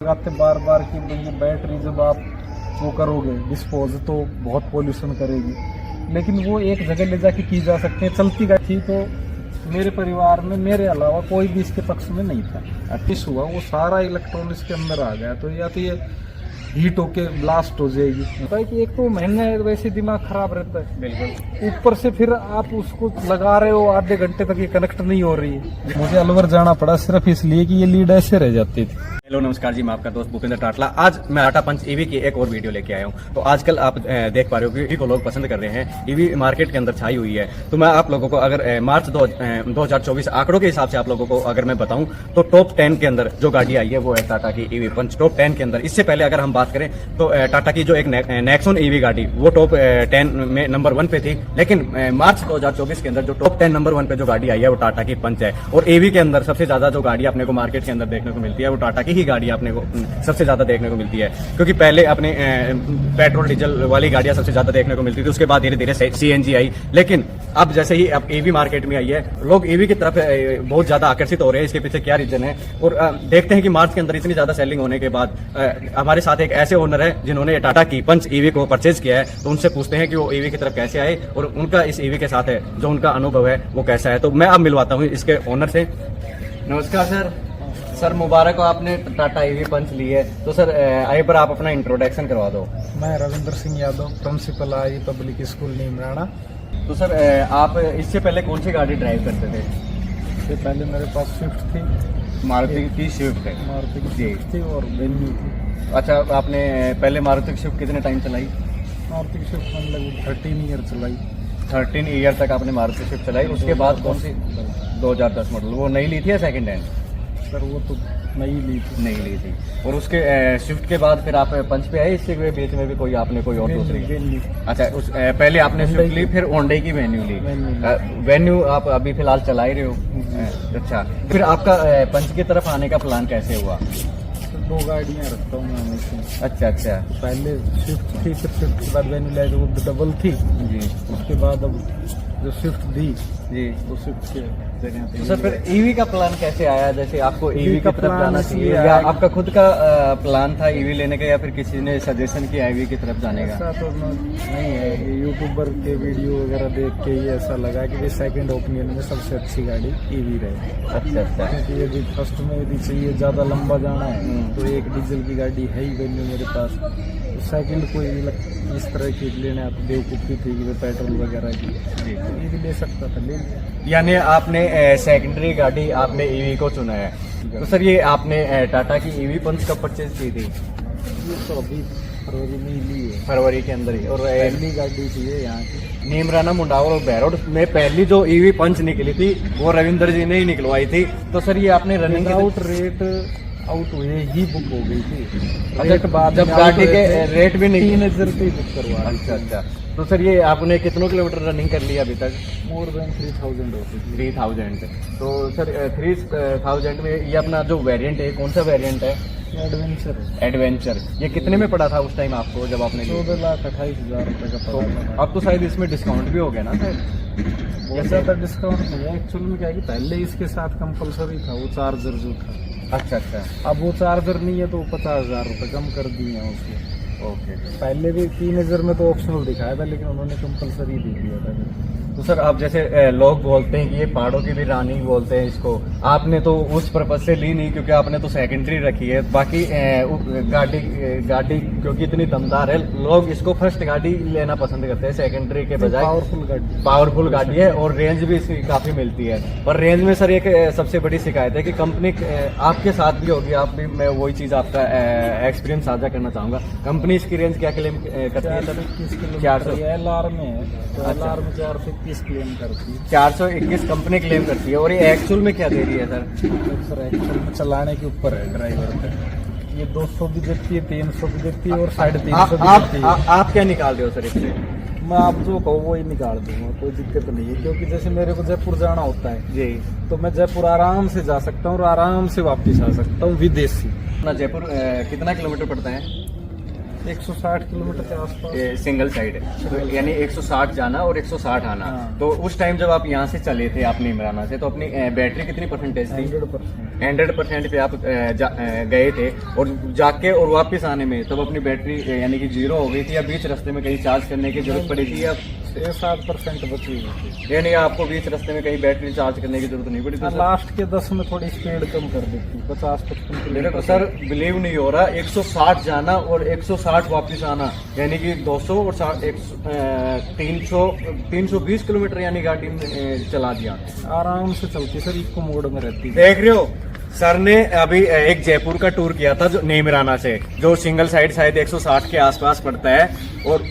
लगाते बार बार कि ये बैटरी जब आप वो करोगे डिस्पोज तो बहुत पोल्यूशन करेगी, लेकिन वो एक जगह ले जाके की जा सकते हैं। चलती गाड़ी थी तो मेरे परिवार में मेरे अलावा कोई भी इसके पक्ष में नहीं था। किस हुआ वो सारा इलेक्ट्रॉनिक्स के अंदर आ गया, तो या तो ये हीट होके ब्लास्ट हो जाएगी। है कि एक तो महंगा है, वैसे दिमाग खराब रहता है बिल्कुल, ऊपर से फिर आप उसको लगा रहे हो आधे घंटे तक ये कनेक्ट नहीं हो रही है। मुझे अलवर जाना पड़ा सिर्फ इसलिए कि ये लीड ऐसे रह जाती थी। हेलो नमस्कार जी, मैं आपका दोस्त भूपेंद्र टाटला। आज मैं टाटा पंच ईवी की एक और वीडियो लेके आया हूं। तो आजकल आप देख पा रहे हो कि ईवी को लोग पसंद कर रहे हैं, ईवी मार्केट के अंदर छाई हुई है। तो मैं आप लोगों को अगर मार्च 2024 आंकड़ों के हिसाब से आप लोगों को अगर मैं बताऊं तो टॉप 10 के अंदर जो गाड़ी आई है वो है टाटा की ईवी पंच। टॉप 10 के अंदर इससे पहले अगर हम बात करें तो टाटा की जो एक नेक्सॉन ईवी गाड़ी वो टॉप 10 में नंबर 1 पे थी, लेकिन मार्च 2024 के अंदर जो टॉप 10 नंबर 1 पे जो गाड़ी आई है वो टाटा की पंच है। और ईवी के अंदर सबसे ज्यादा जो गाड़ी अपने को मार्केट के अंदर देखने को मिलती है वो टाटा की ही गाड़ी अपने को सबसे ज्यादा देखने को मिलती है, क्योंकि पहले अपने पेट्रोल डीजल वाली गाड़ियां सबसे ज्यादा देखने को मिलती थी, उसके बाद धीरे धीरे सीएनजी आई। लेकिन अब जैसे ही अब ईवी मार्केट में आई है, लोग ईवी की तरफ बहुत ज्यादा आकर्षित हो रहे हैं। इसके पीछे क्या रीजन है, और देखते हैं कि मार्च के अंदर इतनी ज्यादा सेलिंग होने के बाद हमारे साथ एक ऐसे ओनर है जिन्होंने टाटा की पंच ईवी को परचेज किया है। तो उनसे पूछते हैं कि वो ईवी की तरफ कैसे आए और उनका इस ईवी के साथ है जो उनका अनुभव है वो कैसा है। तो मैं अब मिलवाता हूँ इसके ओनर से। नमस्कार सर। सर मुबारक हो, आपने टाटा ईवी पंच ली है। तो सर आइए पर आप अपना इंट्रोडक्शन करवा दो। मैं रविंद्र सिंह यादव, प्रिंसिपल आई पब्लिक स्कूल नीमराना। तो सर आप इससे पहले कौन सी गाड़ी ड्राइव करते थे? इससे पहले मेरे पास स्विफ्ट थी, मारुति की स्विफ्ट है। मारुति की स्विफ्ट थी और वेन्यू थी। अच्छा, आपने पहले मारुति की स्विफ्ट कितने टाइम चलाई? मारुति की स्विफ्ट मैंने लगभग 13 ईयर चलाई। 13 ईयर तक आपने मारुति स्विफ्ट चलाई। उसके बाद कौन सी? 2010 मॉडल। वो नई ली थी या सेकंड हैंड? सर वो तो नई ली थी। नहीं ली थी। और उसके स्विफ्ट के बाद फिर आप पंच पे आए? इससे बीच में भी कोई आपने कोई और दूसरी? अच्छा, पहले आपने स्विफ्ट ली, फिर होंडा की वेन्यू ली। वेन्यू आप अभी फिलहाल चला ही रहे हो। अच्छा, फिर आपका पंच की तरफ आने का प्लान कैसे हुआ? दो गाड़ियाँ रखता हूँ मैं हमेशा। अच्छा। पहले स्विफ्ट थी, फिर स्विफ्ट के बाद वेन्यू लाई वो डबल थी जी। उसके बाद अब जो स्विफ्ट दी जी वो स्विफ्ट के जगह पे। तो सर फिर ईवी का प्लान कैसे आया? जैसे आपको ईवी का की तरफ प्लान जाना चाहिए या आपका खुद का प्लान था ईवी लेने का, या फिर किसी ने सजेशन किया ईवी की तरफ जाने का? ऐसा तो नहीं है, ये यूट्यूबर के वीडियो वगैरह देख के ही ऐसा लगा कि सेकंड ओपिनियन में सबसे अच्छी गाड़ी ईवी रहे। अच्छा। क्योंकि यदि फर्स्ट में यदि चाहिए ज़्यादा लंबा जाना है तो एक डीजल की गाड़ी है ही वेन्यू मेरे पास। तो सेकंड कोई इस तरह की लेने आप बेवकूफ़ी थी कि पेट्रोल वगैरह की, तो ईवी ले सकता था, ले लिया। यानी आपने सेकेंडरी गाड़ी आपने ईवी को चुना है। तो सर ये आपने टाटा की ईवी पंच कब परचेज की थी? ये तो अभी फरवरी में ही ली है, फरवरी के अंदर ही। और पहली गाड़ी थी ये यहाँ की। नीमराना, मुंडावर और बहरोड में पहली जो ईवी पंच निकली थी वो रविंद्र जी ने ही निकलवाई थी। तो सर ये आपने रनिंग आउट हुए ही बुक हो गई थी। रेट बाद जब गाड़ी के रेट भी नहीं 3000 पे बुक करवा। अच्छा। तो सर ये आपने कितनों किलोमीटर रनिंग कर लिया अभी तक? मोर देन 3000 होती थी। 3000। तो सर 3000 में ये अपना जो वेरिएंट है कौन सा वेरिएंट है? एडवेंचर। ये कितने में पड़ा था उस टाइम आपको जब आपने? 14,28,000 रुपये का पड़ा। अब तो शायद इसमें डिस्काउंट भी हो गया ना सर? बहुत ज़्यादा डिस्काउंट नहीं है एक्चुअल में। क्या है कि पहले इसके साथ कंपलसरी था वो चार्जर जो था। अच्छा। अब वो चार्जर नहीं है तो 50,000 रुपये कम कर दिए हैं उसके। ओके। पहले भी 3000 में तो ऑप्शनल दिखाया था, लेकिन उन्होंने कंपलसरी दे दिया था। तो सर आप जैसे लोग बोलते हैं कि ये पहाड़ों की भी रानी बोलते हैं इसको, आपने तो उस पर्पज से ली नहीं क्योंकि आपने तो सेकेंडरी रखी है। बाकी गाड़ी क्योंकि इतनी दमदार है, लोग इसको फर्स्ट गाड़ी लेना पसंद करते हैं सेकेंडरी के बजाय। पावरफुल गाड़ी है और रेंज भी इसकी काफी मिलती है। पर रेंज में सर एक सबसे बड़ी शिकायत है कि कंपनी आपके साथ भी होगी, आप भी, मैं वही चीज आपका एक्सपीरियंस साझा करना चाहूंगा। कंपनी इसकी रेंज क्या क्लेम करती है सर? 400 LR में है तो LR में 421 क्लेम करती है। 421 कंपनी क्लेम करती है। और ये एक्चुअल में क्या दे रही है सर? सर एक्चुअल में चलाने के ऊपर है ड्राइवर पे। ये 200 भी देती है, 300 भी देती है और 350 भी देती है। आप क्या निकाल रहे हो सर इससे? मैं आप जो कहो वो ही निकाल दूंगा, कोई दिक्कत नहीं है। क्योंकि जैसे मेरे को जयपुर जाना होता है जी, तो मैं जयपुर आराम से जा सकता हूँ और आराम से वापस आ सकता हूँ विदेशी। अपना जयपुर कितना किलोमीटर पड़ता है? 160 किलोमीटर के आसपास। सिंगल साइड है, तो यानी 160 जाना और 160 आना। हाँ। तो उस टाइम जब आप यहाँ से चले थे आप नीमराना से, तो अपनी बैटरी कितनी परसेंटेज थी? 100%। 100% पे आप गए थे और जाके और वापस आने में तब अपनी बैटरी यानी कि 0 हो गई थी, या बीच रास्ते में कहीं चार्ज करने की जरूरत पड़ी थी, या 6-7% बची हुई थी। यानी आपको बीच रास्ते में कहीं बैटरी चार्ज करने की जरूरत नहीं पड़ी थी? लास्ट के 10 में थोड़ी स्पीड कम कर दी थी, 50-55 मेरे को सर बिलीव नहीं हो रहा, 160 जाना और 160 वापस आना, यानी कि 200 और 320 किलोमीटर यानी गाड़ी चला दिया। आराम से चलती सर, इको मोड में रहती। देख रहे हो, सर ने अभी एक जयपुर का टूर किया था जो नेमिराना से, जो सिंगल साइड शायद 160 के आसपास पड़ता है, और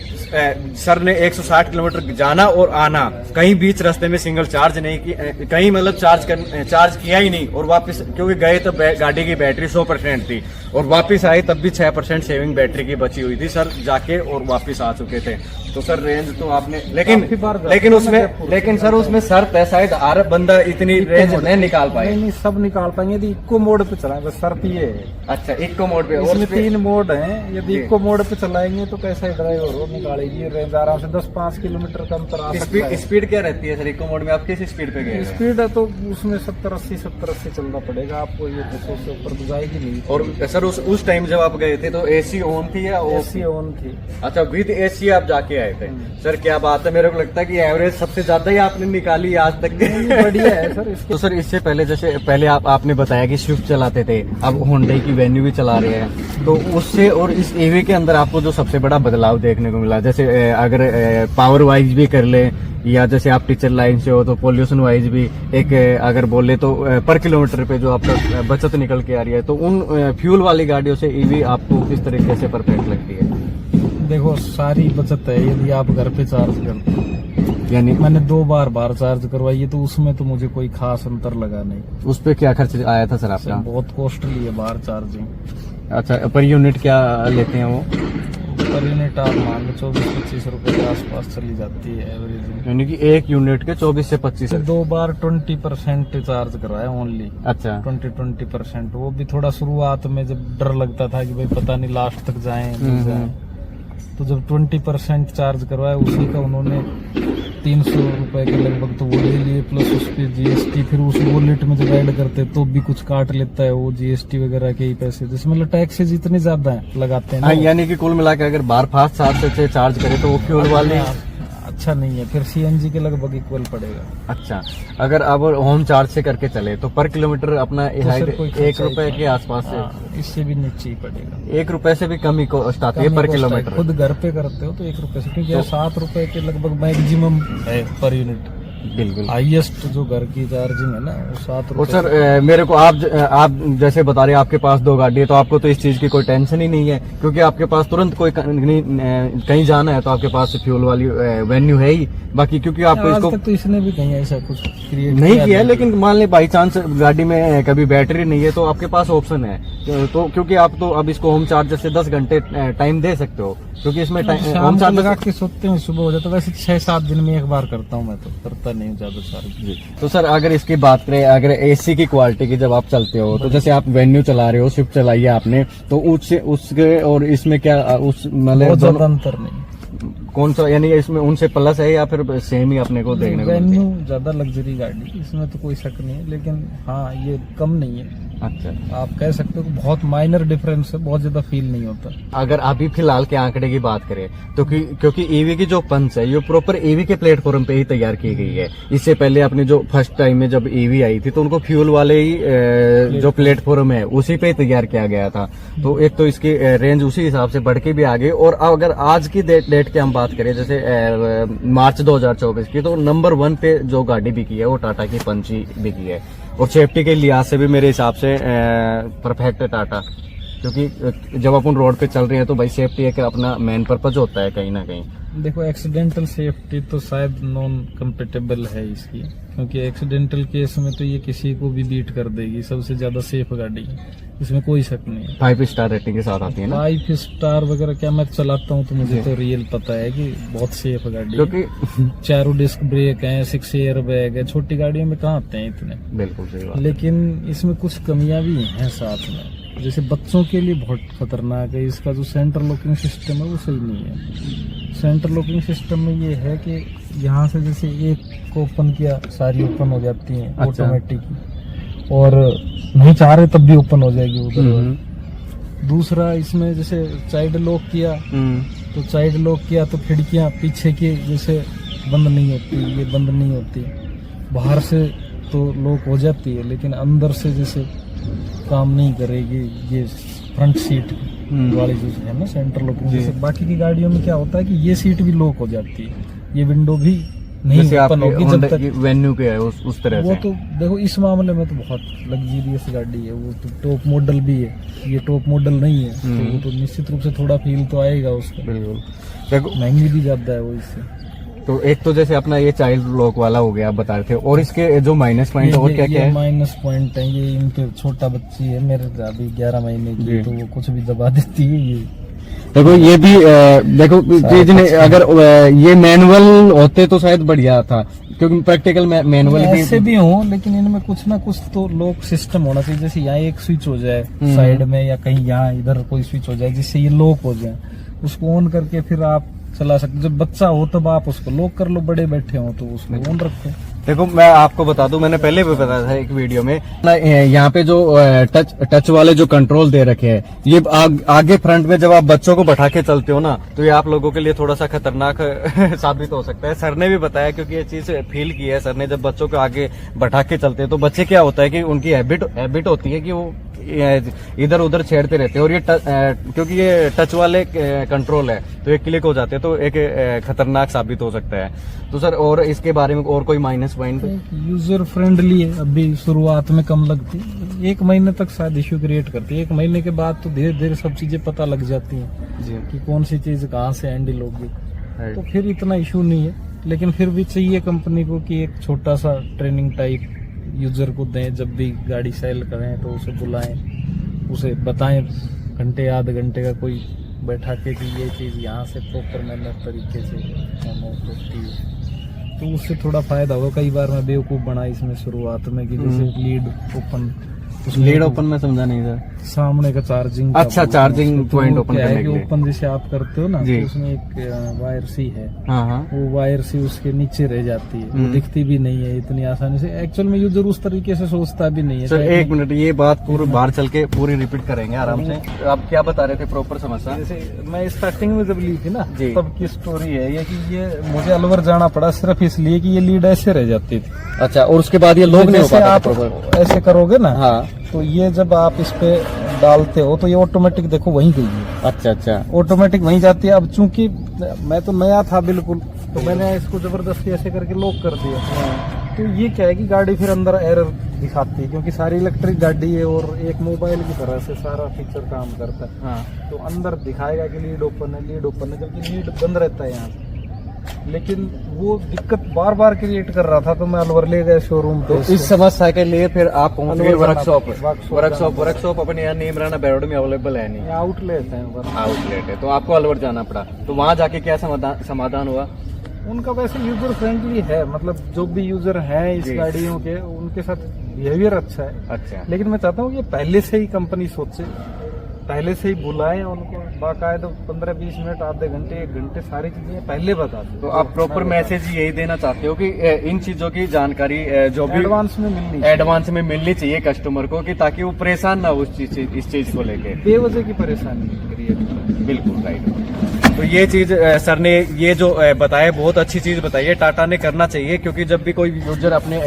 सर ने 160 किलोमीटर जाना और आना, कहीं बीच रास्ते में सिंगल चार्ज नहीं की, कहीं मतलब चार्ज किया ही नहीं, और वापस क्योंकि गए तो गाड़ी की बैटरी 100% थी, और वापस आए तब भी 6% सेविंग बैटरी की बची हुई थी सर, जाके और वापस आ चुके थे। तो सर रेंज तो आपने लेकिन सर उसमें शर्त है, शायद हर बंदा इतनी रेंज नहीं निकाल पाए। नहीं, सब निकाल पाएंगे यदि इको मोड पे चलाएं, बस शर्त ये है। अच्छा, इको मोड पे, इसमें 3 मोड हैं, यदि इको मोड पे चलाएंगे तो कैसा ड्राइवर हो निकालेगी रेंज आराम से 10-5 किलोमीटर का अंतर आ सकता है। स्पीड क्या रहती है सर इको मोड में? आप किस स्पीड पे गए? स्पीड है तो उसमें 70-80 चलना पड़ेगा आपको, ये 200 से ऊपर तो जाएगी नहीं। और सर उस टाइम जब आप गए थे तो एसी ऑन थी या एसी ऑन थी? अच्छा, विद एसी आप जाके आए थे। सर क्या बात है, मेरे को लगता है कि एवरेज सबसे ज्यादा ही आपने निकाली आज तक। बढ़िया है सर। तो सर इससे पहले जैसे पहले आपने बताया कि स्विफ्ट चलाते थे, अब होंडा की वेन्यू भी चला रहे हैं, तो उससे और इस ईवी के अंदर आपको जो सबसे बड़ा बदलाव देखने को मिला, जैसे अगर पावर वाइज भी कर ले, या जैसे आप टीचर लाइन से हो तो पोल्यूशन वाइज भी एक अगर बोले तो पर किलोमीटर पे जो आपका बचत निकल के आ रही है, तो उन फ्यूल वाली गाड़ियों से ईवी आपको किस तरीके से परफेक्ट लगती है? देखो, सारी बचत है यदि आप घर पे चार्ज करते हो। यानी मैंने 2 बार चार्ज करवाई है, तो उसमें तो मुझे कोई खास अंतर लगा नहीं। उस पे क्या खर्च आया था सर आपका? बहुत कॉस्टली है बाहर चार्जिंग। अच्छा, पर यूनिट क्या लेते हैं वो? पर यूनिट आप मान लो 24-25 रुपए के आसपास चली जाती है एवरेज, यानी कि एक यूनिट के 24 से 25। 2 बार 20% चार्ज कराया ओनली। अच्छा, 20% वो भी थोड़ा शुरुआत में जब डर लगता था कि भाई पता नहीं लास्ट तक जाएं नहीं जाएं, तो जब 20% चार्ज करवाया उसी का उन्होंने 300 रुपए के लगभग तो वो ले लिए, प्लस उस पर जीएसटी, फिर उस वॉलेट में जब ऐड करते तो भी कुछ काट लेता है वो जीएसटी वगैरह के ही पैसे, जिसमें मतलब टैक्सेज इतने ज्यादा लगाते हैं। यानी कि कुल मिला के अगर बार फास्ट चार्ज से चार्ज करे तो वो फ्यूल वाले अच्छा नहीं है, फिर सीएनजी के लगभग इक्वल पड़ेगा। अच्छा, अगर अब होम चार्ज से करके चले तो पर किलोमीटर अपना 1 रुपए के आसपास से, इससे भी नीचे ही पड़ेगा। 1 रुपए से भी कम ही कॉस्ट आती है पर किलोमीटर। खुद घर पे करते हो तो 1 रुपए से, क्योंकि 7 रुपए के लगभग मैक्सिमम है पर यूनिट। बिल्कुल, हाईएस्ट जो घर की चार्जिंग है ना वो 7 रुपए। और सर मेरे को आप जैसे बता रहे हैं आपके पास 2 गाड़ी है, तो आपको तो इस चीज की कोई टेंशन ही नहीं है, क्योंकि आपके पास तुरंत कोई कहीं जाना है तो आपके पास फ्यूल वाली वेन्यू है ही। बाकी क्योंकि आपको इसको तो इसने भी कहीं ऐसा कुछ क्रिएट नहीं किया है, लेकिन मान ले बाई चांस गाड़ी में कभी बैटरी नहीं है तो आपके पास ऑप्शन है, तो क्योंकि आप तो अब इसको होम चार्जर से 10 घंटे टाइम दे सकते हो, क्योंकि इसमें होम चार्ज लगा के सोते हैं सुबह हो जाता है। वैसे 6-7 दिन में एक बार करता हूँ, मैं तो करता नहीं ज्यादा चार्ज। तो सर अगर इसकी बात करें, अगर एसी की क्वालिटी की जब आप चलते हो, तो जैसे आप वेन्यू चला रहे हो, स्विफ्ट चलाई है आपने, तो उसके और इसमें क्या उस मतलब ज्यादा अंतर नहीं? कौन सा, यानी इसमें उनसे प्लस है या फिर सेम ही अपने को देखने को? वेन्यू ज्यादा लग्जरी गाड़ी, इसमें तो कोई शक नहीं है, लेकिन हाँ ये कम नहीं है। अच्छा, आप कह सकते हो कि बहुत माइनर डिफरेंस है, बहुत ज्यादा फील नहीं होता। अगर अभी फिलहाल के आंकड़े की बात करें तो क्योंकि ईवी की जो पंच है ये प्रॉपर ईवी के प्लेटफॉर्म पे ही तैयार की गई है। इससे पहले अपने जो फर्स्ट टाइम में जब ईवी आई थी तो उनको फ्यूल वाले ही जो प्लेटफॉर्म है उसी पे तैयार किया गया था, तो एक तो इसकी रेंज उसी हिसाब से बढ़ के भी आ गई। और अगर आज की डेट की हम बात करें, जैसे मार्च 2024 की, तो नंबर 1 पे जो गाड़ी बिकी है वो टाटा की पंच ही बिकी है, और सेफ्टी के लिहाज से भी मेरे हिसाब से परफेक्ट है टाटा, क्योंकि जब अपन रोड पे चल रहे हैं तो भाई सेफ्टी एक अपना मेन पर्पज होता है कहीं ना कहीं। देखो, एक्सीडेंटल सेफ्टी तो शायद नॉन कंपेटेबल है इसकी, क्योंकि एक्सीडेंटल केस में तो ये किसी को भी बीट कर देगी, सबसे ज्यादा सेफ गाड़ी है, इसमें कोई शक नहीं है। 5 स्टार रेटिंग के साथ आती है ना? 5 स्टार वगैरह क्या, मैं चलाता हूँ तो मुझे तो रियल पता है कि बहुत सेफ गाड़ी है, क्योंकि चारों डिस्क ब्रेक है, 6 एयर बैग है, छोटी गाड़ियों में कहाँ आते हैं इतने। बिल्कुल सही बात। लेकिन इसमें कुछ कमियां भी हैं साथ में, जैसे बच्चों के लिए बहुत खतरनाक है, इसका जो सेंटर लॉकिंग सिस्टम है वो सही नहीं है। सेंटर लॉकिंग सिस्टम में ये है कि यहाँ से जैसे एक को ओपन किया सारी ओपन हो जाती हैं ऑटोमेटिक, और नहीं चाह रहे तब भी ओपन हो जाएगी उधर। दूसरा इसमें जैसे चाइल्ड लॉक किया तो चाइल्ड लॉक किया तो खिड़कियां पीछे की जैसे बंद नहीं होती, ये बंद नहीं होती। बाहर से तो लॉक हो जाती है लेकिन अंदर से जैसे काम नहीं करेगी ये फ्रंट सीट वाली जो है ना सेंटर लॉकिंग। जैसे बाकी की गाड़ियों में क्या होता है कि ये सीट भी लॉक हो जाती है, ये विंडो भी नहीं ओपन होगी जब तक वेन्यू के है उस तरह वो से। तो देखो इस मामले में तो बहुत लग्जरियस गाड़ी है, वो तो टॉप मॉडल भी है, ये टॉप मॉडल नहीं है तो वो तो निश्चित रूप से थोड़ा फील तो आएगा उसका। बिल्कुल देखो महंगी भी ज्यादा है वो इससे। तो एक तो जैसे अपना ये चाइल्ड लॉक वाला हो गया आप बता रहे थे, और इसके जो माइनस पॉइंट और क्या क्या है? माइनस पॉइंट है ये इनके छोटा बच्ची है मेरे अभी 11 महीने की, तो वो कुछ भी दबा देती है ये। देखो ये भी देखो चीज ने अगर ये मैनुअल होते तो शायद बढ़िया था, क्योंकि प्रैक्टिकल मैनुअल भी ऐसे भी हो लेकिन इनमें कुछ ना कुछ तो लॉक सिस्टम होना चाहिए। जैसे यहाँ एक स्विच हो जाए साइड में या कहीं यहाँ इधर कोई स्विच हो जाए जिससे ये लॉक हो जाए, उसको ऑन करके फिर आप चला सकते। जब बच्चा हो तब आप उसको लॉक कर लो, बड़े बैठे हो तो उसको ऑन रखो। देखो मैं आपको बता दूं, मैंने पहले भी बताया था एक वीडियो में ना, यहाँ पे जो टच वाले जो कंट्रोल दे रखे हैं ये आगे फ्रंट में जब आप बच्चों को बैठा के चलते हो ना तो ये आप लोगों के लिए थोड़ा सा खतरनाक साबित हो सकता है। सर ने भी बताया क्योंकि ये चीज फील की है सर ने, जब बच्चों को आगे बैठा के चलते हैं तो बच्चे क्या होता है कि उनकी हैबिट होती है कि वो इधर उधर छेड़ते रहते हैं, और ये क्योंकि ये टच वाले कंट्रोल है तो ये क्लिक हो जाते हैं तो एक खतरनाक साबित हो सकता है। तो सर और इसके बारे में और कोई माइनस पॉइंट? यूजर फ्रेंडली है, अभी शुरुआत में कम लगती है, 1 महीने तक शायद इश्यू क्रिएट करती है। 1 महीने के बाद तो धीरे धीरे सब चीजें पता लग जाती हैं जी कि कौन सी चीज कहाँ से हैंडल होगी, तो फिर इतना इशू नहीं है। लेकिन फिर भी चाहिए कंपनी को कि एक छोटा सा ट्रेनिंग टाइप यूजर को दें, जब भी गाड़ी सेल करें तो उसे बुलाएं, उसे बताएं घंटे आधे घंटे का कोई बैठा के कि ये चीज़ यहाँ से प्रॉपर मैनर तरीके से होती है, तो उससे थोड़ा फायदा होगा। कई बार मैं बेवकूफ़ बना इसमें शुरुआत में कि जैसे लीड ओपन में समझा नहीं था, सामने का चार्जिंग अच्छा चार्जिंग पॉइंट ओपन करने के लिए ओपन जैसे आप करते हो ना तो उसमें एक वायर सी है, हाँ। वो वायर सी उसके नीचे रह जाती है, वो दिखती भी नहीं है इतनी आसानी से। एक्चुअल में यूजर उस तरीके से सोचता भी नहीं है। सर 1 मिनट ये बात पूरी बाहर चल के पूरी रिपीट करेंगे आराम से। आप क्या बता रहे थे प्रॉपर समस्या? जैसे मैं स्टार्टिंग में जब ली थी ना तब की स्टोरी है ये कि ये मुझे अलवर जाना पड़ा सिर्फ इसलिए कि ये लीड ऐसे रह जाती थी। अच्छा, और उसके बाद ये लोग नहीं हो पाता आप ऐसे करोगे ना, हाँ, तो ये जब आप इस पे डालते हो तो ये ऑटोमेटिक देखो वहीं गई है। अच्छा, ऑटोमेटिक वहीं जाती है। अब चूंकि मैं तो नया था बिल्कुल, तो मैंने इसको जबरदस्ती ऐसे करके लॉक कर दिया। तो ये क्या है कि गाड़ी फिर अंदर एरर दिखाती है, क्योंकि सारी इलेक्ट्रिक गाड़ी है और एक मोबाइल की तरह से सारा फीचर काम करता है। हाँ। तो अंदर दिखाएगा कि लीड ओपन है, जबकि लीड बंद रहता है यहाँ से। लेकिन वो दिक्कत बार बार क्रिएट कर रहा था, तो मैं अलवर ले गया शोरूम पे। तो इस समस्या के लिए फिर आप वर्कशॉप अपने यहाँ नीमराना बैरोड में अवेलेबल है नहीं? आउटलेट है, तो आपको अलवर जाना पड़ा। तो वहाँ जाके क्या समाधान हुआ? उनका वैसे यूजर फ्रेंडली है, मतलब जो भी यूजर हैं इस गाड़ियों के उनके साथ बिहेवियर अच्छा है। अच्छा, लेकिन मैं चाहता हूँ कि पहले से ही कंपनी सोचे, पहले से ही बुलाएं उनको बाकायदा 15-20 मिनट, आधे घंटे, 1 घंटे सारी चीजें पहले बता दें। तो आप प्रॉपर मैसेज यही देना चाहते हो कि इन चीजों की जानकारी जो भी एडवांस में मिलनी चाहिए कस्टमर को, कि ताकि वो परेशान ना हो इस चीज को लेके, बेवजह की परेशानी क्रिएट। बिल्कुल राइट। तो ये चीज सर ने ये जो बताया बहुत अच्छी चीज बताई है, टाटा ने करना चाहिए, क्योंकि जब भी कोई यूजर अपने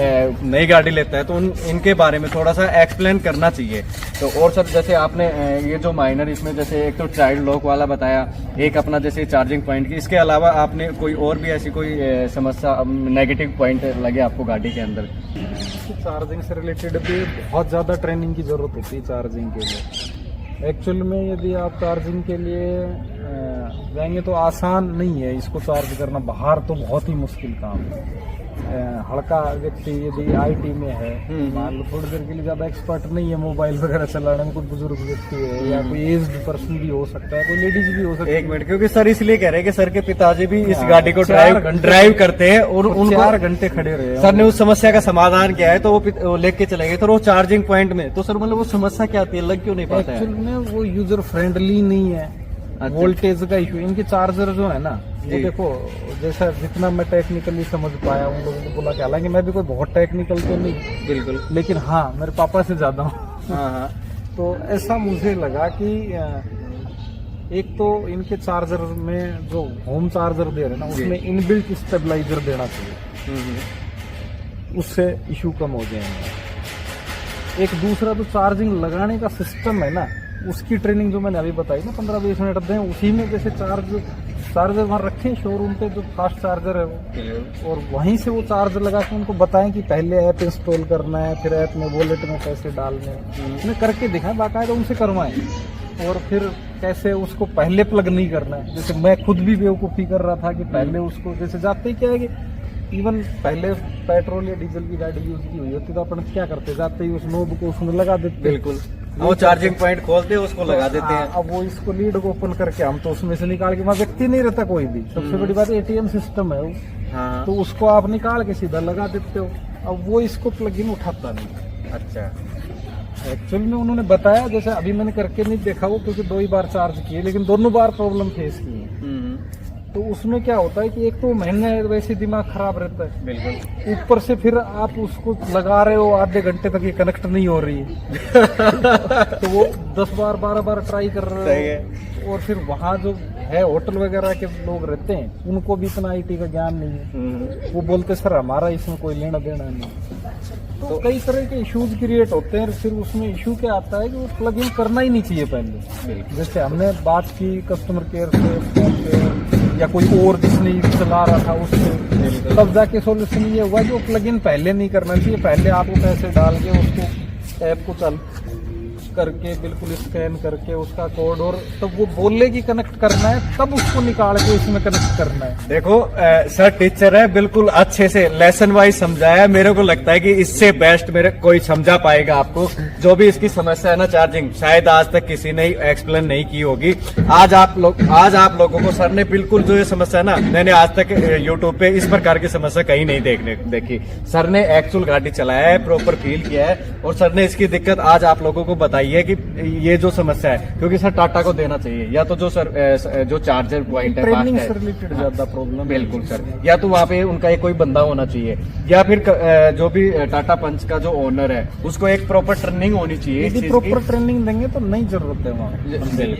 नई गाड़ी लेता है तो इनके बारे में थोड़ा सा एक्सप्लेन करना चाहिए। तो और सर जैसे आपने ये जो माइनर इसमें जैसे एक तो चाइल्ड लॉक वाला बताया, एक अपना जैसे चार्जिंग पॉइंट की, इसके अलावा आपने कोई और भी ऐसी कोई समस्या नेगेटिव पॉइंट लगे आपको गाड़ी के अंदर? चार्जिंग से रिलेटेड भी बहुत ज्यादा ट्रेनिंग की जरूरत होती है चार्जिंग के लिए। एक्चुअल में यदि आप चार्जिंग के लिए जाएंगे तो आसान नहीं है इसको चार्ज करना, बाहर तो बहुत ही मुश्किल काम है। हल्का व्यक्ति यदि आईटी में है, मान लो थोड़ी देर के लिए ज्यादा एक्सपर्ट नहीं है मोबाइल वगैरह चलाने में, कोई बुजुर्ग व्यक्ति है या कोई एज्ड पर्सन भी हो सकता है, कोई लेडीज भी हो सकती है। 1 मिनट, क्योंकि सर इसलिए कह रहे हैं कि सर के पिताजी भी इस गाड़ी को ड्राइव करते हैं और उनको 4 घंटे खड़े रहे। सर ने उस समस्या का समाधान किया है, तो वो लेके चले गए, तो वो चार्जिंग पॉइंट में, तो सर मतलब वो समस्या क्या आती है, लग क्यों नहीं पाता है? एक्चुअली में वो यूजर फ्रेंडली नहीं है। अच्छा। वोल्टेज का इशू। इनके चार्जर जो है ना, वो जी। देखो, जैसा जितना मैं टेक्निकली समझ पाया उन लोगों को बोला कि हालांकि मैं भी कोई बहुत टेक्निकल तो नहीं, बिल्कुल। लेकिन हाँ मेरे पापा से ज्यादा हूँ। हाँ हाँ। तो ऐसा मुझे लगा कि एक तो इनके चार्जर में जो होम चार्जर दे रहे हैं ना, जी। उसमें इनबिल्ट स्टेबलाइजर देना चाहिए, उससे इशू कम हो जाएंगे। एक दूसरा तो चार्जिंग लगाने का सिस्टम है ना, उसकी ट्रेनिंग जो मैंने अभी बताई ना 15-20 मिनट दें, उसी में जैसे चार्जर वहाँ रखें शोरूम पे, जो फास्ट चार्जर है वो, और वहीं से वो चार्जर लगा के उनको बताएं कि पहले ऐप इंस्टॉल करना है, फिर ऐप में वॉलेट में पैसे डालने हैं, उन्हें करके दिखाएं, बाकायदा उनसे करवाएं। और फिर कैसे उसको पहले प्लग नहीं करना है। जैसे मैं खुद भी बेवकूफ़ी कर रहा था कि पहले उसको, जैसे जाते ही क्या है कि इवन पहले पेट्रोल या डीजल की गाड़ी यूज की हुई होती तो अपन क्या करते, जाते ही उस नोब को उसमें लगा देते। बिल्कुल, वो चार्जिंग पॉइंट खोलते हैं, उसको लगा देते हैं। अब वो इसको लीड को ओपन करके हम तो उसमें से निकाल के, वहाँ व्यक्ति नहीं रहता कोई भी, सबसे बड़ी बात एटीएम सिस्टम है वो, हाँ। तो उसको आप निकाल के सीधा लगा देते हो। अब वो इसको प्लग इन उठाता नहीं। अच्छा। एक्चुअल में उन्होंने बताया, जैसे अभी मैंने करके नहीं देखा वो, क्योंकि 2 ही बार चार्ज किए, लेकिन दोनों बार प्रॉब्लम फेस की है। तो उसमें क्या होता है कि एक तो महंगा है, वैसे दिमाग खराब रहता है, बिल्कुल। ऊपर से फिर आप उसको लगा रहे हो आधे घंटे तक, ये कनेक्ट नहीं हो रही है। तो वो 10 बार 12 बार ट्राई कर रहे सही हो। और फिर वहाँ जो है होटल वगैरह के लोग रहते हैं, उनको भी इतना आईटी का ज्ञान नहीं है। वो बोलते सर हमारा इसमें कोई लेना देना नहीं। तो कई तरह के इश्यूज क्रिएट होते हैं। फिर उसमें इशू क्या आता है कि वो प्लग इन करना ही नहीं चाहिए पहले। जैसे हमने बात की कस्टमर केयर से, फोन पे, या कोई और जिसने चला रहा था उससे, तब जाके सोल्यूशन ये हुआ कि वो प्लग इन पहले नहीं करना चाहिए। पहले आपको पैसे डाल के उसको ऐप को चालू करके बिल्कुल स्कैन करके उसका कोड, और तब वो बोले कि कनेक्ट करना है, तब उसको निकाल के उसमें कनेक्ट करना है। देखो सर टीचर है, बिल्कुल अच्छे से लेसन वाइज समझाया। मेरे को लगता है कि इससे बेस्ट मेरे कोई समझा पाएगा आपको। जो भी इसकी समस्या है ना चार्जिंग, शायद आज तक किसी ने एक्सप्लेन नहीं की होगी। आज आप लोगों को सर ने बिल्कुल जो ये समस्या है ना, मैंने आज तक यूट्यूब पे इस प्रकार की समस्या कहीं नहीं देखी। सर ने एक्चुअल गाड़ी चलाया है, प्रॉपर फील किया है, और सर ने इसकी दिक्कत आज आप लोगों को बताई है कि ये जो समस्या है, क्योंकि सर टाटा को देना चाहिए, या तो जो सर जो चार्जर पॉइंट है, ट्रेनिंग फास्ट से है। रिलेटेड ज्यादा प्रॉब्लम। बिल्कुल सर, या तो वहाँ पे उनका एक कोई बंदा होना चाहिए, या फिर जो भी टाटा पंच का जो ओनर है उसको एक प्रॉपर ट्रेनिंग होनी चाहिए। यदि प्रॉपर ट्रेनिंग देंगे तो नहीं जरूरत है वहाँ।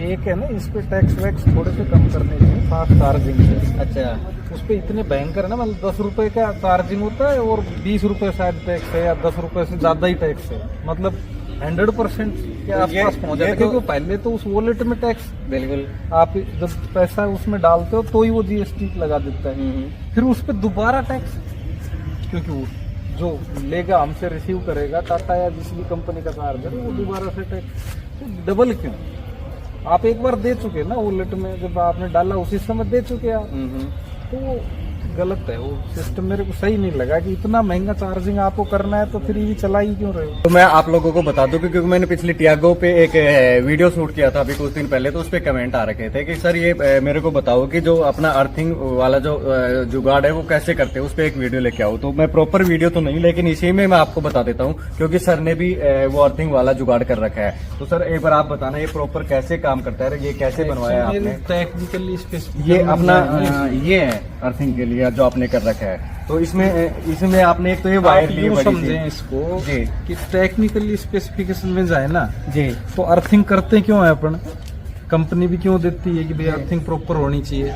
एक है ना, इस पे टैक्स वैक्स थोड़े से कम करने चाहिए फास्ट चार्जिंग से। अच्छा। उस पे इतने भयंकर है ना, मतलब 10 रुपए का चार्जिंग होता है और 20 रुपए शायद टैक्स है, या 10 रुपए से ज्यादा ही टैक्स है। मतलब 100% के आसपास पहुंच जाता है, क्योंकि पहले तो उस वॉलेट में टैक्स, बिल्कुल, आप जब पैसा उसमें डालते हो तो ही वो जीएसटी लगा देता है। फिर उस पे दोबारा टैक्स, क्योंकि वो जो लेगा हमसे रिसीव करेगा टाटा या जिस भी कंपनी का चार्जर, वो दोबारा से टैक्स। तो डबल क्यों? आप एक बार दे चुके ना वॉलेट में, जब आपने डाला उसी समय दे चुके आप। तो वो गलत है, वो सिस्टम मेरे को सही नहीं लगा कि इतना महंगा चार्जिंग आपको करना है तो फिर ये चला ही क्यों रहे हो। तो मैं आप लोगों को बता दूं, क्योंकि मैंने पिछली टियागो पे एक वीडियो शूट किया था अभी कुछ दिन पहले, तो उस पे कमेंट आ रखे थे कि सर ये मेरे को बताओ कि जो अपना अर्थिंग वाला जो जुगाड़ है वो कैसे करते हैं, उस पे एक वीडियो लेके आओ। तो मैं प्रॉपर वीडियो तो नहीं, लेकिन इसी में मैं आपको बता देता हूँ, क्योंकि सर ने भी वो अर्थिंग वाला जुगाड़ कर रखा है। तो सर एक बार आप बताना ये प्रॉपर कैसे काम करता है, ये कैसे बनवाया आपने? टेक्निकली ये अपना ये है अर्थिंग के लिए जो आपने कर रखा है। तो इसमें आपने एक तो ये वायर ली बड़ी सी। समझें इसको जी, कि टेक्निकली स्पेसिफिकेशन में जाए ना जी, तो अर्थिंग करते क्यों है अपन, कंपनी भी क्यों देती है कि भाई अर्थिंग प्रॉपर होनी चाहिए।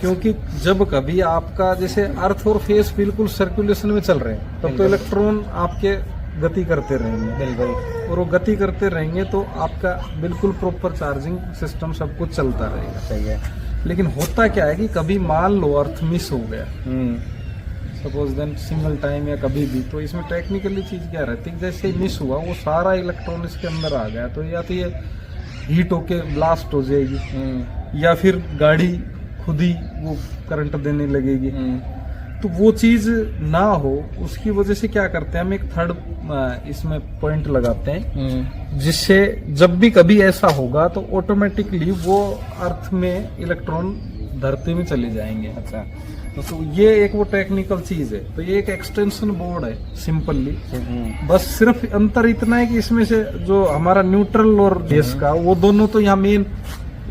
क्योंकि जब कभी आपका जैसे अर्थ और फेस बिल्कुल सर्कुलेशन में चल रहे हैं, तब तो इलेक्ट्रॉन आपके गति करते रहेंगे। बिल्कुल। और वो गति करते रहेंगे तो आपका बिल्कुल प्रॉपर चार्जिंग सिस्टम सब कुछ चलता रहेगा। सही है। लेकिन होता क्या है कि कभी मान लो अर्थ मिस हो गया, सपोज देन सिंगल टाइम या कभी भी, तो इसमें टेक्निकली चीज क्या रहती है, जैसे मिस हुआ वो सारा इलेक्ट्रॉन इसके अंदर आ गया, तो या तो ये हीट होके ब्लास्ट हो जाएगी, या फिर गाड़ी खुद ही वो करंट देने लगेगी। तो वो चीज ना हो, उसकी वजह से क्या करते हैं हम, एक थर्ड इसमें पॉइंट लगाते हैं, जिससे जब भी कभी ऐसा होगा तो ऑटोमेटिकली वो अर्थ में इलेक्ट्रॉन धरती में चले जाएंगे। अच्छा। तो ये एक वो टेक्निकल चीज है। तो ये एक एक्सटेंशन बोर्ड है सिंपली। बस सिर्फ अंतर इतना है कि इसमें से जो हमारा न्यूट्रल और बेस का, वो दोनों तो यहाँ मेन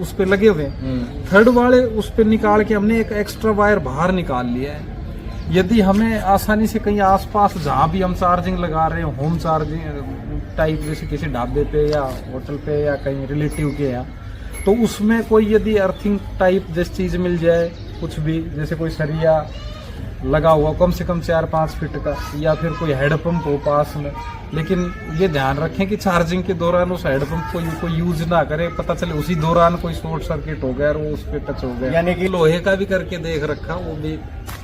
उस पे लगे हुए हैं। थर्ड वाले उस पे निकाल के हमने एक एक्स्ट्रा वायर बाहर निकाल लिया है। यदि हमें आसानी से कहीं आसपास जहाँ भी हम चार्जिंग लगा रहे हैं, होम चार्जिंग टाइप, जैसे किसी ढाबे पे या होटल पे या कहीं रिलेटिव के यहाँ, तो उसमें कोई यदि अर्थिंग टाइप जैसी चीज़ मिल जाए, कुछ भी, जैसे कोई सरिया लगा हुआ कम से कम 4-5 फीट का, या फिर कोई हेडपम्प हो पास में, लेकिन ये ध्यान रखें कि चार्जिंग के दौरान उस हेडपम्प को कोई यूज ना करे, पता चले उसी दौरान कोई शॉर्ट सर्किट हो गया और वो उस पर टच हो गया। यानी कि लोहे का भी करके देख रखा, वो भी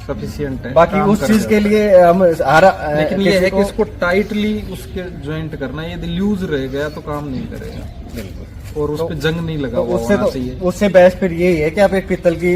सफिशिएंट है। बाकी काम उस कर चीज जाता के है। लिए हम लेकिन ये है कि इसको टाइटली उसके ज्वाइंट करना है, यदि लूज रह गया तो काम नहीं करेगा। बिल्कुल। और उस पे जंग नहीं लगा तो हुआ उससे होना चाहिए। उससे बेस्ट फिर यही है कि आप एक पीतल की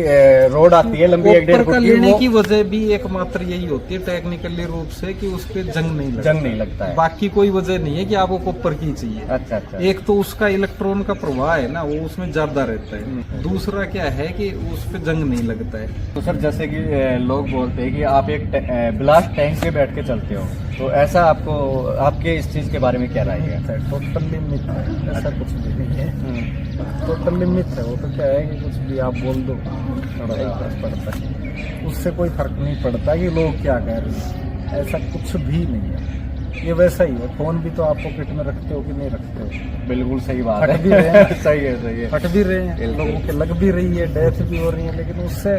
रोड आती है लंबी 1-1.5 कॉपर का फुट लेने की की, वो वजह भी एकमात्र यही होती है टेक्निकली रूप से, कि उस पे जंग नहीं लगता। जंग नहीं लगता है। बाकी कोई वजह नहीं है कि आपको कॉपर की चाहिए। अच्छा अच्छा। एक तो उसका इलेक्ट्रॉन का प्रवाह है ना, वो उसमें ज्यादा रहता है। दूसरा क्या है कि उस पे जंग नहीं लगता है। तो सर जैसे कि लोग बोलते हैं कि आप एक ब्लास्ट टैंक पे बैठ के चलते हो, तो ऐसा आपको, आपके इस चीज के बारे में क्या राय है? टोटली मिथ है, ऐसा कुछ भी नहीं है। टोटली मिथ है। वो तो क्या है कि कुछ भी आप बोल दो, थोड़ा फर्क पड़ता है, उससे कोई फर्क नहीं पड़ता कि लोग क्या कह रहे हैं। ऐसा कुछ भी नहीं है। ये वैसा ही है। फोन भी तो आप पॉकेट में रखते हो कि नहीं रखते हो? बिल्कुल सही बात फट है। भी रहे हैं। सही है सही है। फट भी रहे हैं, बिल्कुल। लोगों के लग भी रही है, डेथ भी हो रही है, लेकिन उससे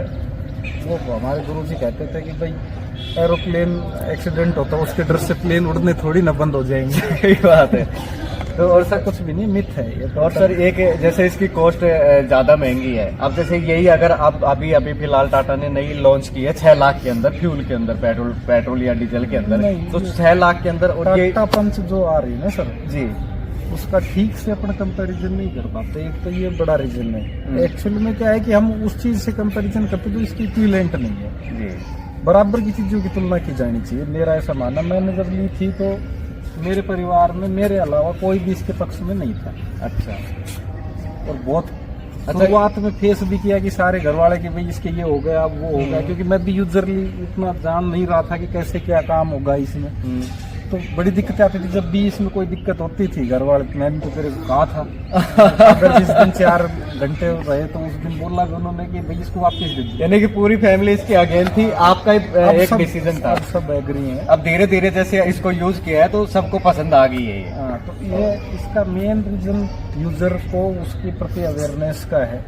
वो हमारे गुरुजी कहते थे कि भाई एरोप्लेन एक्सीडेंट होता है, उसके डर से प्लेन उड़ने थोड़ी ना बंद हो जाएंगे। सही बात है। तो और ऐसा सर कुछ भी नहीं, मिथ है ये तो। और सर एक जैसे इसकी कॉस्ट ज्यादा महंगी है, अब जैसे यही अगर आप अभी फिलहाल टाटा ने नई लॉन्च की है 6 लाख के अंदर, फ्यूल के अंदर, पेट्रोल या डीजल के अंदर, नहीं, तो 6 लाख के अंदर, और ये टाटा पंच जो आ रही है ना सर जी, उसका ठीक से अपन कंपैरिजन नहीं कर पाते। एक तो ये बड़ा रीजन है। एक्चुअली में क्या है कि हम उस चीज से कंपैरिजन करते जो इसकी इक्विवेलेंट नहीं है। जी, बराबर की चीजों की तुलना की जानी चाहिए, मेरा ऐसा मानना। मैंने जब ली थी तो मेरे परिवार में मेरे अलावा कोई भी इसके पक्ष में नहीं था। अच्छा। और बहुत शुरुआत में फेस भी किया कि सारे घर वाले कि भाई इसके ये हो गया, अब वो हो गया, क्योंकि मैं भी यूजरली उतना जान नहीं रहा था कि कैसे क्या काम होगा इसमें। तो बड़ी दिक्कत आती थी जब भी इसमें कोई दिक्कत होती थी। घर वाले, मैंने तो तेरे को कहा था अगर जिस दिन 4 घंटे रहे तो उस दिन बोला भी उन्होंने कि भाई इसको वापस दे दीजिए। यानी कि पूरी फैमिली इसके अगेंस्ट थी, आपका एक डिसीजन था। अब सब एग्री हैं। अब धीरे धीरे जैसे इसको यूज किया है तो सबको पसंद आ गई है ये। हाँ, तो ये इसका मेन रीजन यूजर को उसके प्रति अवेयरनेस का है।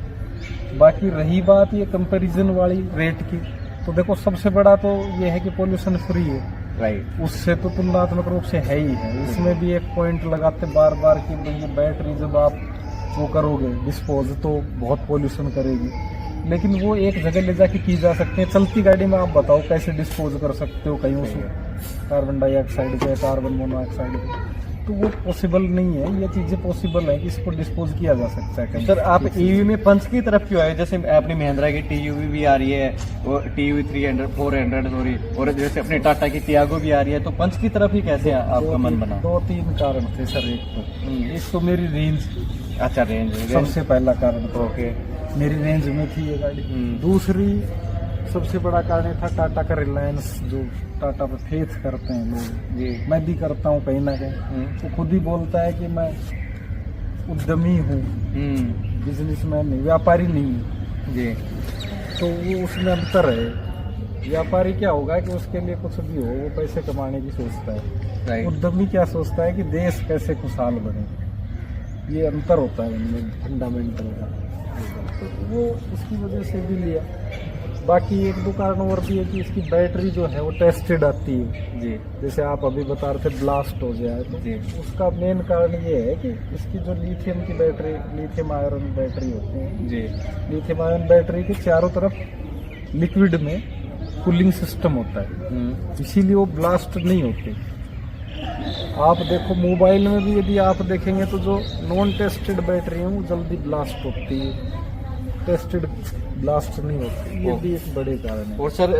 बाकी रही बात ये कंपैरिजन वाली रेट की, तो देखो सबसे बड़ा तो ये है कि पोल्यूशन फ्री है। राइट। उससे तो तुलनात्मक रूप से है ही है। इसमें भी एक पॉइंट लगाते बार बार कि भाई ये बैटरी जब आप वो करोगे डिस्पोज तो बहुत पोल्यूशन करेगी, लेकिन वो एक जगह ले जाके की जा सकते हैं। चलती गाड़ी में आप बताओ कैसे डिस्पोज कर सकते हो कहीं उसमें कार्बन डाइऑक्साइड के, कार्बन मोनोऑक्साइड के, तो वो पॉसिबल नहीं है। ये चीजें पॉसिबल है कि इसको डिस्पोज किया जा सकता है कहीं। सर आप ईवी में पंच की तरफ क्यों आए? जैसे अपनी महिंद्रा की टीयूवी भी आ रही है, और टीयूवी 300 400 सॉरी, और जैसे अपने टाटा की टियागो भी आ रही है, तो पंच की तरफ ही कैसे आपका मन बना? 2-3 कारण थे सर। एक तो मेरी रेंज, अच्छा रेंज सबसे पहला कारण तो ओके, मेरी रेंज में थी ये गाड़ी। दूसरी सबसे बड़ा कारण था टाटा का रिलायंस, जो टाटा पे फेथ करते हैं लोग। जी, मैं भी करता हूँ कहीं ना कहीं। तो खुद ही बोलता है कि मैं उद्यमी हूँ, बिजनेसमैन नहीं, व्यापारी नहीं हूँ। जी, तो वो उसमें अंतर है। व्यापारी क्या होगा कि उसके लिए कुछ भी हो वो पैसे कमाने की सोचता है। राइट। उद्यमी क्या सोचता है कि देश कैसे खुशहाल बने। ये अंतर होता है उनमें फंडामेंटल का। तो वो उसकी वजह से भी लिया। बाकी 1-2 कारण और भी है कि इसकी बैटरी जो है वो टेस्टेड आती है। जी, जैसे आप अभी बता रहे थे ब्लास्ट हो जाए, तो जी, उसका मेन कारण ये है कि इसकी जो लिथियम की बैटरी, लिथियम आयरन बैटरी होती है, जी, लिथियम आयरन बैटरी के चारों तरफ लिक्विड में कूलिंग सिस्टम होता है, इसीलिए वो ब्लास्ट नहीं होते। आप देखो मोबाइल में भी यदि आप देखेंगे तो जो नॉन टेस्टेड बैटरी है वो जल्दी ब्लास्ट होती है, टेस्टेड ब्लास्ट नहीं होती। ये भी एक बड़े कारण है। और सर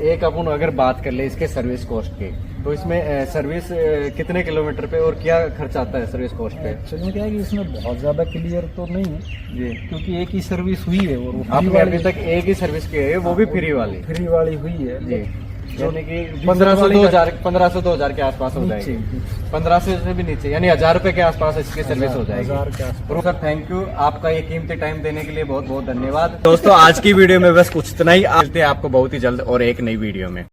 एक अपन अगर बात कर ले इसके सर्विस कॉस्ट की, तो इसमें सर्विस कितने किलोमीटर पे और क्या खर्च आता है सर्विस कॉस्ट पे? एक्चुअली क्या है कि इसमें बहुत ज्यादा क्लियर तो नहीं है जी, क्योंकि एक ही सर्विस हुई है और वो फ्री आपने वाली अभी तक एक ही सर्विस की है, वो भी फ्री वाली? फ्री वाली हुई है जी। यानी कि 1500-2000 के आसपास हो जाएगी। 1500 से भी नीचे यानी 1000 रुपए के आसपास इसकी सर्विस हो जाएगी। 1000 के आसपास। सर थैंक यू, आपका ये कीमती टाइम देने के लिए बहुत बहुत धन्यवाद। दोस्तों आज की वीडियो में बस कुछ इतना ही, मिलते हैं आपको बहुत ही जल्द और एक नई वीडियो में।